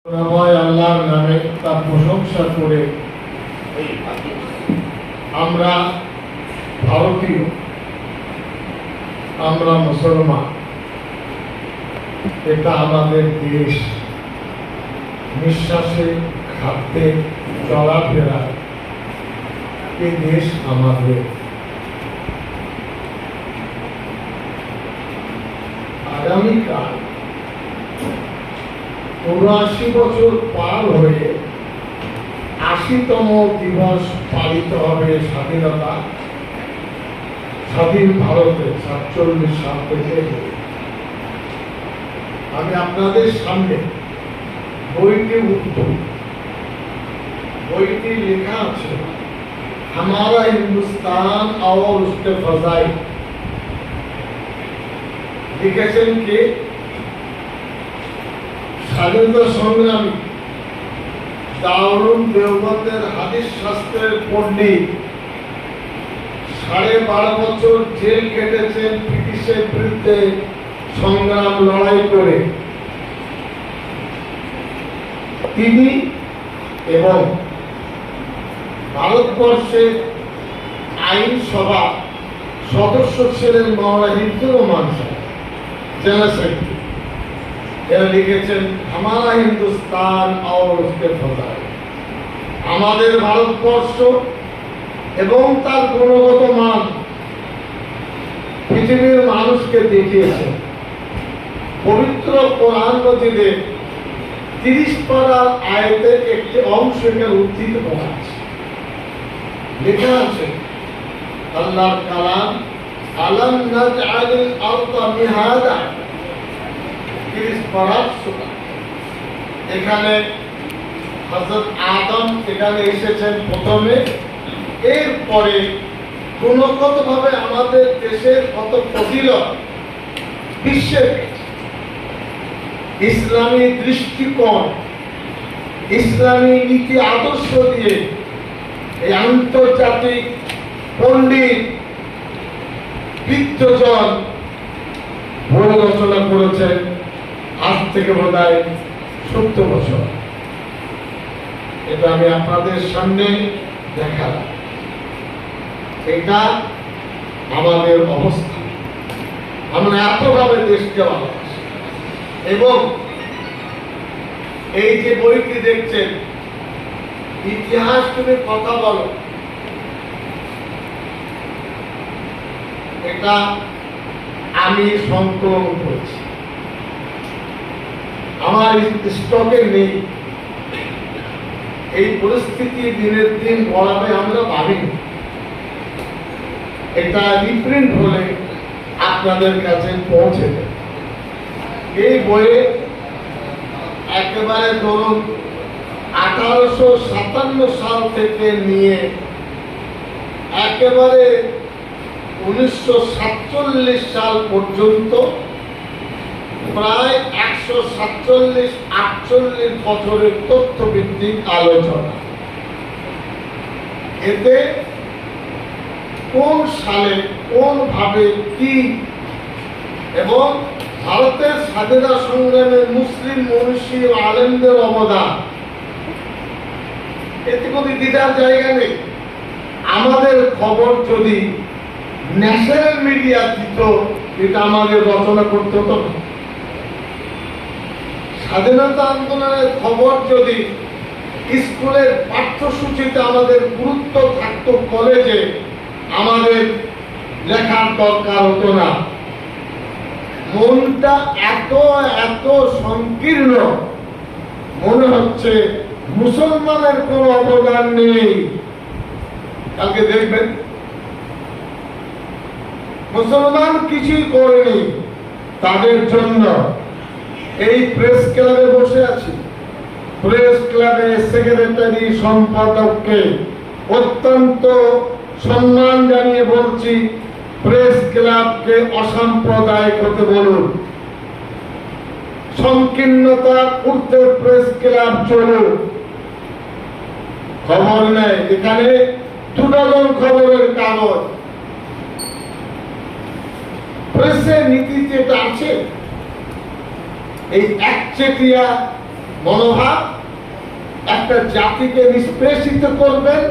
আল্লাহর নামে তার প্রশংসা করে আমরা ভারতীয়, আমরা মুসলমান, এটা আমাদের দেশ। নিঃশ্বাসে, খাদ্যে, চলাফেরায় এই দেশ আমাদের। আগামীকাল ৭৯ বছর পার হয়ে ৮০তম দিবস পালিত হবে স্বাধীনতা, স্বাধীন ভারতে ৪৭ সাল থেকে। আমি আপনাদের সামনে বইটি উত্তর, বইটি লেখা আছে हमारा हिंदुस्तान और उसके फजाइल। লিখেছেন কে? স্বাধীনতা সংগ্রামী, দারুল দেওবন্দের হাদিস শাস্ত্রের পণ্ডিত, ১২.৫ বছর জেল কেটেছেন ব্রিটিশের বিরুদ্ধে সংগ্রাম লড়াই করে তিনি, এবং ভারতবর্ষের আইনসভা সদস্য ছিলেন মাওলানা হিফজুর রহমান সাহেব, জেনারেল সেক্রেটারি। এরা লিখেছেন হামারা হিন্দুস্তান আর উসকে ফজাইল। আমাদের ভারতবর্ষ এবং তার গুণগত মান পৃথিবীর মানুষকে দেখিয়েছে। পবিত্র কোরআন মজিদে ৩০ পারা আয়াতের একটি অংশ এখানে উদ্ধৃত করা আছে। লেখা আছে আল্লাহর কালাম, আলাম নাজআলিল আরদা মিহাদা, ৩০ পারা সূরা। এখানে হযরত আদম এখানে এসেছেন প্রথমে, এরপরে গুণগতভাবে আমাদের দেশের কত ফজিলত বিশ্বের ইসলামী দৃষ্টিকোণ, ইসলামী নীতি আদর্শ দিয়ে এই আন্তর্জাতিক পণ্ডিত বিদ্বজন বই রচনা করেছেন আজ থেকে বোধহয় ৭০ বছর। এটা আমি আপনাদের সামনে দেখালাম। এটা আমাদের অবস্থা। আমরা এতভাবে দেশকে ভালোবাসি, এবং এই যে বইটি দেখছেন, ইতিহাস তুমি কথা বলো, এটা আমি সংকলন করেছি, আমার স্টকে নেই। এই পরিস্থিতি দিনের দিন বড়াবে আমরা ভাবিনি। এটা রিপ্রিন্ট হলে আপনাদের কাছে পৌঁছে দেবে। এই বইয়ে একেবারে ধরুন 1857 সাল থেকে নিয়ে একেবারে 1947 সাল পর্যন্ত প্রায় 147-48 বছরের তথ্যভিত্তিক আলোচনা। এতে কোন সালে কোন ভাবে কি, এবং ভারতের স্বাধীনতা সংগ্রামে মুসলিম মনীষী ও আলেমদের অবদান, এতে কোনো দ্বিধার জায়গা নেই। আমাদের খবর যদি ন্যাশনাল মিডিয়া দিত, এটা আমাদের রচনা করতে হতো না। স্বাধীনতা আন্দোলনের খবর যদি স্কুলের পাঠ্যসূচিতে আমাদের গুরুত্ব থাকতো, কলেজে আমাদের লেখার দরকার হতো না। মনটা এত এত সংকীর্ণ, মনে হচ্ছে মুসলমানের কোন অবদান নেই। কালকে দেখবেন মুসলমান কিছুই করেনি। তাদের জন্য এই প্রেস ক্লাবে বসে আছি। প্রেস ক্লাবের সেক্রেটারি সম্পাদককে অত্যন্ত সম্মান জানিয়ে বলছি, প্রেস ক্লাবকে অসাম্প্রদায়িক হতে বলুন। সংকীর্ণতা ঊর্ধ্বে প্রেস ক্লাব চলুক। খবর নেই, এখানে 2 ডজন খবরের কাগজ। প্রেসের নীতি যেটা আছে, এই একচেটিয়া মনোভাব, একটা জাতিকে নিষ্পেষিত করবেন,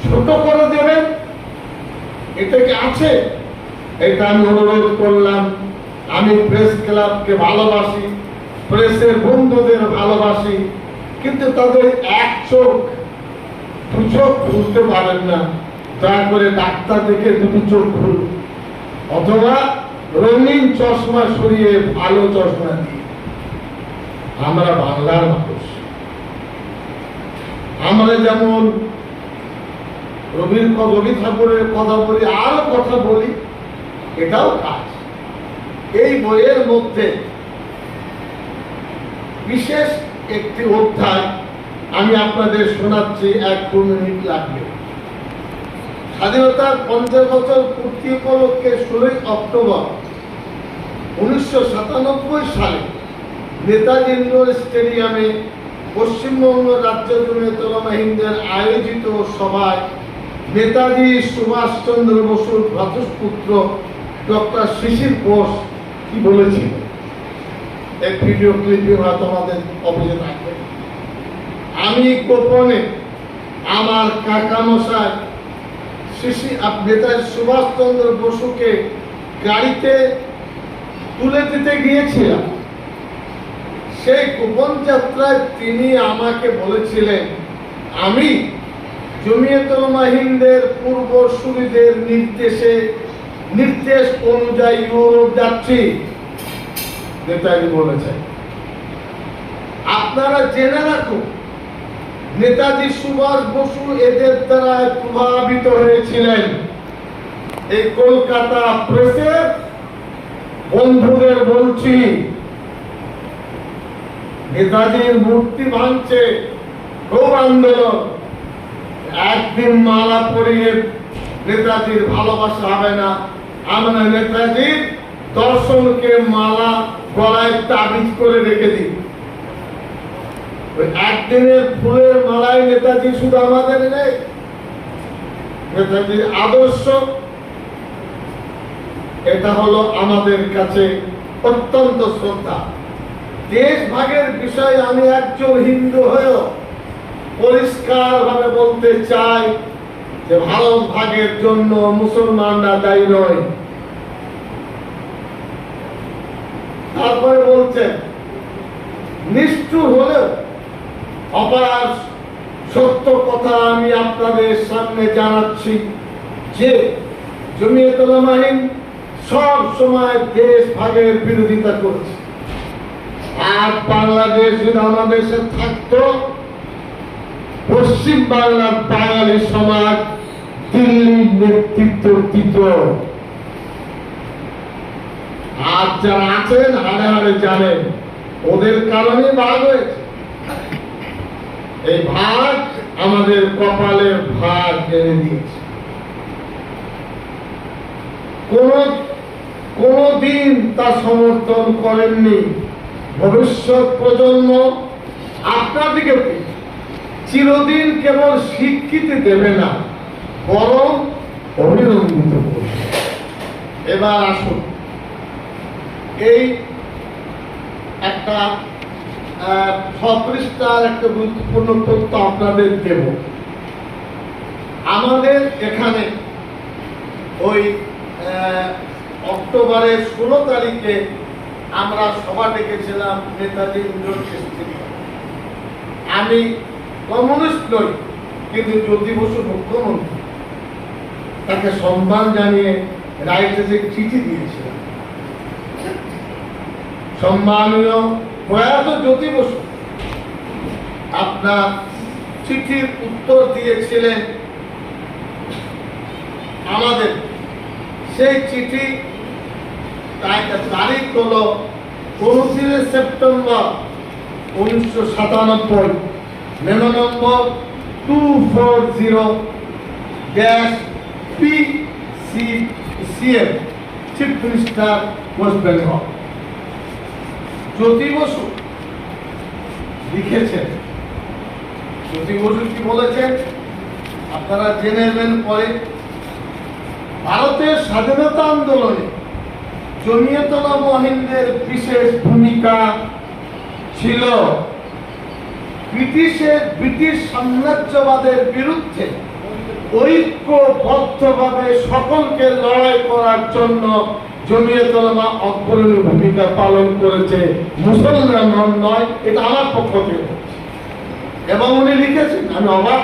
ছোট করে দেবেন, এটা কি আছে? এটা আমি অনুরোধ করলাম। আমি প্রেস ক্লাবকে ভালোবাসি, প্রেসের বন্ধুদের ভালোবাসি, কিন্তু তাদের এক চোখ দু চোখ খুলতে পারেন না। দয়া করে ডাক্তার দেখে দুটো চোখ খুলুন, অথবা রঙিন চশমা সরিয়ে ভালো চশমা দিই। আমরা বাংলার মানুষ, আমরা যেমন রবি ঠাকুরের কথা বলি, আরো কথা বলি, এটাও কাজ। এই বইয়ের মধ্যে বিশেষ একটি অধ্যায় আমি আপনাদের শোনাচ্ছি, 1-2 মিনিট লাগবে। স্বাধীনতার 50 বছর পূর্তি উপলক্ষে 16 অক্টোবর 1997 সালে নেতাজি ইন্ডোর স্টেডিয়ামে পশ্চিমবঙ্গ রাজ্য জমিয়ত উলামা হিন্দের আয়োজিত সভায় নেতাজি সুভাষচন্দ্র বসুর ভ্রাতুষ্পুত্র ডক্টর শিশির বোস কি বলেছিল, এক ভিডিও ক্লিপে হয়তো আমাদের অভিযোগ থাকবে। আমি গোপনে আমার কাকামশাই নেতাজি সুভাষচন্দ্র বসুকে গাড়িতে তুলে দিতে গিয়েছিলাম। সেই গোপন যাত্রায় তিনি আমাকে বলেছিলেন, আমি জমিয়ত উলামা হিন্দের পূর্বসূরীদের নির্দেশ অনুযায়ী ইউরোপ যাচ্ছি। নেতাজি বলেছেন। আপনারা জেনে রাখুন, নেতাজি সুভাষ বসু এদের দ্বারা প্রভাবিত হয়েছিলেন। এই কলকাতা প্রেসের বন্ধুদের বলছি, নেতাজির মূর্তি ভাঙছে, খুব আন্দোলন। একদিন মালা পরিয়ে নেতাজির ভালোবাসা হবে না। আমরা নেতাজির দর্শনকে মালা গলায় তাবিজ করে রেখে দিই। ওই একদিনের ফুলের মালায় নেতাজি শুধু আমাদের নেই, নেতাজির আদর্শ, এটা হলো আমাদের কাছে অত্যন্ত শ্রদ্ধা। দেশ ভাগের বিষয়ে আমি একজন হিন্দু হয়েও পরিষ্কার ভাবে বলতে চাই যে ভারত ভাগের জন্য মুসলমানরা দায়ী নয়। তারপরে বলছেন, নিষ্ঠুর হলেও অপার সত্য কথা আমি আপনাদের সামনে জানাচ্ছি যে জমিয়ত উলামা হিন্দ সব সময় দেশ ভাগের বিরোধিতা করেছে। আর বাংলাদেশ যদি আমাদের দেশে থাকতো, পশ্চিম বাংলার বাঙালি সমাজ দিল্লির নেতৃত্ব দিত। আর যারা আছেন হাড়ে হাড়ে জানেন, ওদের কারণে ভাগ হয়েছে। এই ভাগ আমাদের কপালের ভাগ এনে দিয়েছে। কোনদিন তা সমর্থন করেননি। ভবিষ্যৎ প্রজন্ম আপনাদেরকে চিরদিন কেবল স্বীকৃতি দেবে না, বরং অভিনন্দিত করবে। এবার আসুন, এই একটা 6 পৃষ্ঠার একটা গুরুত্বপূর্ণ তথ্য আপনাদের দেব। আমাদের এখানে ওই অক্টোবরের 16 তারিখে আমরা সভা ডেকেছিলাম নেতাজি ইন্ডোর স্টেডিয়ামে। আমি কমিউনিস্ট নই, কিন্তু জ্যোতি বসু মুখ্যমন্ত্রী, তাকে সম্মান জানিয়ে রাইটার্সে চিঠি দিয়েছিলাম। সম্মানীয় প্রয়াত জ্যোতি বসু আপনার চিঠির উত্তর দিয়েছিলেন আমাদের। সেই চিঠি তারিখ হলো 29 September 1997, memo number 240-PCCM, chief minister West Bengal. Jyoti Basu লিখেছেন, জ্যোতি বসু কি বলেছেন আপনারা জেনে নেবেন পরে। ভারতের স্বাধীনতা আন্দোলনে জমিয়ত উলামা হিন্দের বিশেষ ভূমিকা ছিল ব্রিটিশ সাম্রাজ্যবাদের বিরুদ্ধে ঐক্যবদ্ধভাবে সকলকে লড়াই করার জন্য জমিয়ত উলামা অগ্রণী ভূমিকা পালন করেছে, মুসলমান নয়, এটা আমার পক্ষ থেকে। এবং উনি লিখেছেন, আমি অবাক।